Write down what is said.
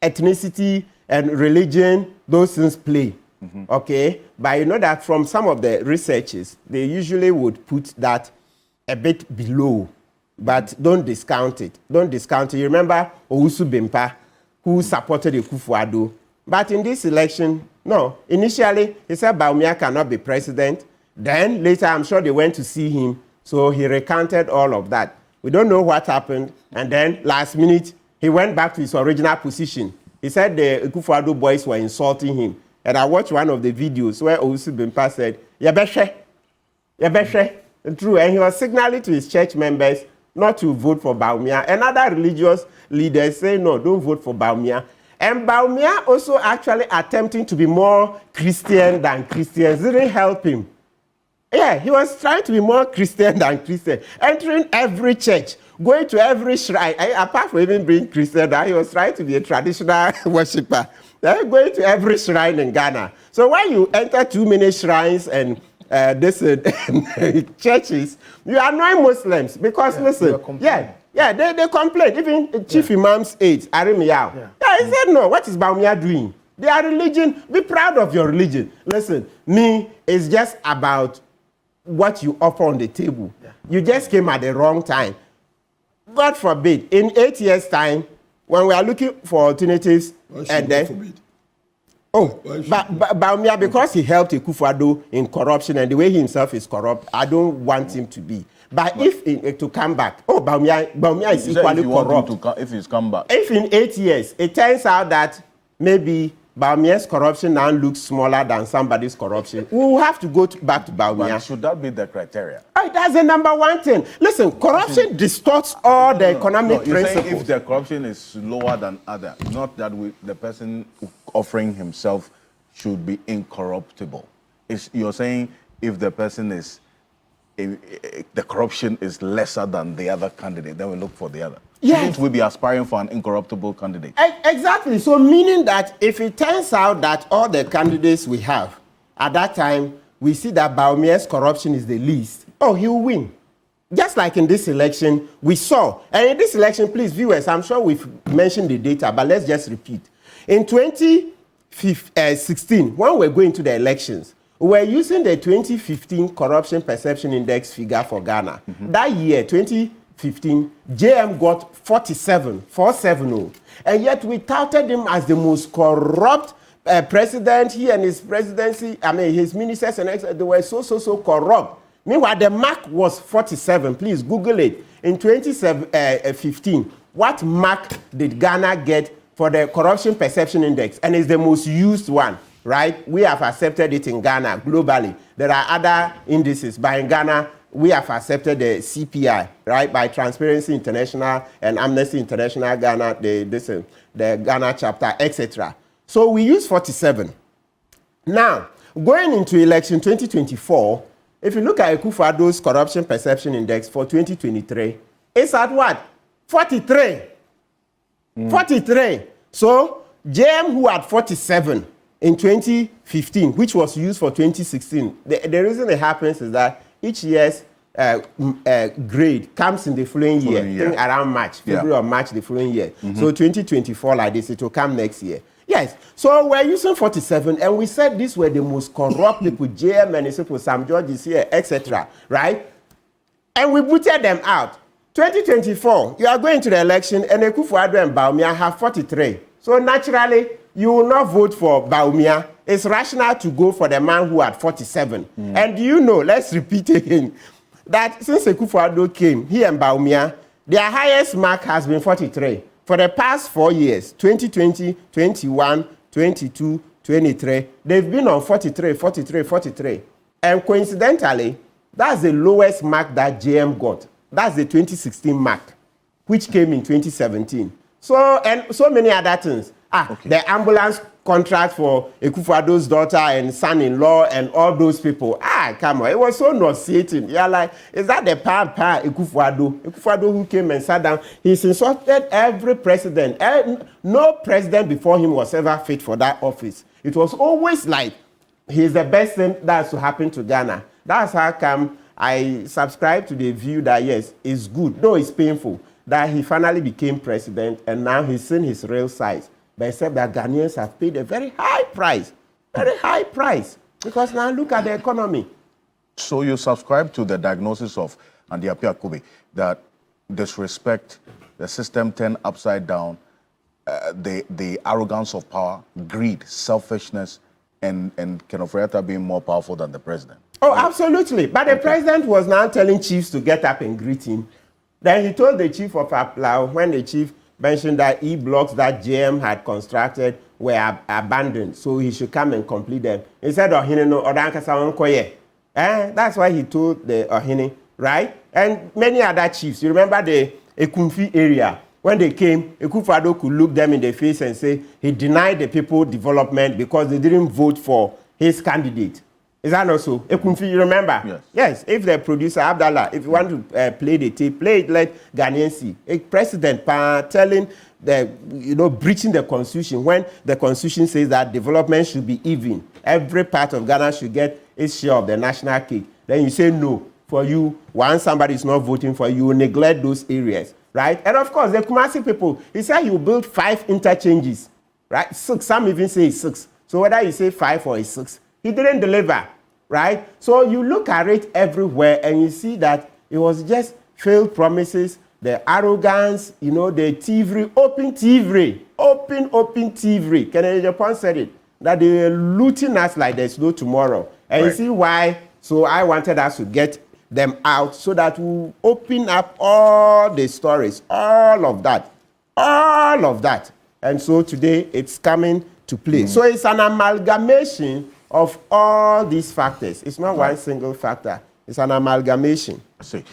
ethnicity and religion, those things play. Okay, but you know that from some of the researches, they usually would put that a bit below, but don't discount it. Don't discount it. You remember Owusu Bimpa, who supported Akufo-Addo, but in this election, no. Initially, he said Bawumia cannot be president. Then later, I'm sure they went to see him, so he recanted all of that. We don't know what happened, and then last minute, he went back to his original position. He said the Akufo-Addo boys were insulting him. And I watched one of the videos where Owusu Bimpa said, Yabeshe. True. And he was signaling to his church members not to vote for Bawumia. And other religious leaders say, no, don't vote for Bawumia. And Bawumia also actually attempting to be more Christian than Christians didn't help him. Yeah, he was trying to be more Christian than Christian. Entering every church, going to every shrine. Apart from even being Christian, he was trying to be a traditional worshiper. They're going to every shrine in Ghana. So when you enter too many shrines and churches, you annoy Muslims because listen, they complain. Even Chief Imam's aides, Arimiyao. He said, no, what is Bawumia doing? They are religion. Be proud of your religion. Listen, me, it's just about what you offer on the table. You just came at the wrong time. God forbid, in 8 years' time, when we are looking for alternatives, and then, Bawumia, because he helped Akufo-Addo in corruption and the way he himself is corrupt, I don't want him to be. But if to come back, Bawumia is equally corrupt. If he's come back. If in 8 years, it turns out that maybe Bawumia's corruption now looks smaller than somebody's corruption, we will have to go back to Bawumia. But should that be the criteria? That's the number one thing. Listen, corruption distorts all the economic principles. Saying if the corruption is lower than other, not that the person offering himself should be incorruptible. You're saying if the person is, the corruption is lesser than the other candidate, then we look for the other. Yes. Shouldn't we be aspiring for an incorruptible candidate? Exactly. So meaning that if it turns out that all the candidates we have, at that time, we see that Bawumia's corruption is the least, he will win. Just like in this election, we saw. And in this election, please, viewers, I'm sure we've mentioned the data, but let's just repeat. In 2016, when we're going to the elections, we were using the 2015 Corruption Perception Index figure for Ghana. That year, 2015, JM got 470. And yet we touted him as the most corrupt president. He and his presidency, his ministers and they were so corrupt. Meanwhile, the mark was 47. Please Google it. In 2015, what mark did Ghana get for the Corruption Perception Index? And it's the most used one, right? We have accepted it in Ghana globally. There are other indices, but in Ghana, we have accepted the CPI, right, by Transparency International and Amnesty International Ghana, the Ghana chapter, etc. So we use 47. Now, going into election 2024, if you look at Akufo-Addo's Corruption Perception Index for 2023, it's at what? 43. 43. So, JM, who had 47 in 2015, which was used for 2016, the reason it happens is that each year's grade comes in the following year. Around March, February or March the following year. So 2024 like this, it will come next year. Yes, so we're using 47, and we said these were the most corrupt people, JM and his people, Sam George is here, etc., right? And we booted them out. 2024, you are going to the election, and Akufo-Addo and Bawumia have 43. So naturally, you will not vote for Bawumia. It's rational to go for the man who had 47. And do you know, let's repeat again, that since Akufo-Addo came, he and Bawumia, their highest mark has been 43. For the past 4 years, 2020, 21, 22, 23, they've been on 43, 43, 43. And coincidentally, that's the lowest mark that JM got. That's the 2016 mark, which came in 2017. So, and so many other things. The ambulance contract for Akufo-Addo's daughter and son-in-law and all those people. Come on. It was so nauseating. You're like, is that the pa Akufo-Addo? Akufo-Addo who came and sat down. He's insulted every president. No president before him was ever fit for that office. It was always like, he's the best thing that's to happen to Ghana. That's how come I subscribe to the view that, yes, it's good. No, it's painful that he finally became president and now he's seen his real size. but except that Ghanaians have paid a very high price, because now look at the economy. So you subscribe to the diagnosis of Andy Appiah-Kubi that disrespect, the system turned upside down, the arrogance of power, greed, selfishness, and Kenneth Friata being more powerful than the president. Oh, absolutely. But the president was now telling chiefs to get up and greet him. Then he told the chief of Aplau, when the chief mentioned that E-blocks that JM had constructed were abandoned, so he should come and complete them. He said, Ohine no, Odankasa Onkoye. That's why he told the Ohine, right? And many other chiefs. You remember the Ekunfi area? When they came, Akufo-Addo could look them in the face and say he denied the people development because they didn't vote for his candidate. Is that not so? Ekunfi, you remember? Yes. Yes. If the producer, Abdallah, if you want to play the tape, play it, let Ghanaians see. A president telling breaching the constitution when the constitution says that development should be even. Every part of Ghana should get its share of the national cake. Then you say no. For you, once somebody is not voting for you, neglect those areas, right? And of course, the Kumasi people, he said you build 5 interchanges, right? 6, some even say 6. So whether you say 5 or 6, he didn't deliver, right? So you look at it everywhere and you see that it was just failed promises, the arrogance, the thievery, open thievery. Kennedy Japan said it, that they were looting us like there's no tomorrow. And right. You see why? So I wanted us to get them out so that we open up all the stories, all of that. And so today it's coming to play. So it's an amalgamation of all these factors. It's not one single factor. It's an amalgamation. I see.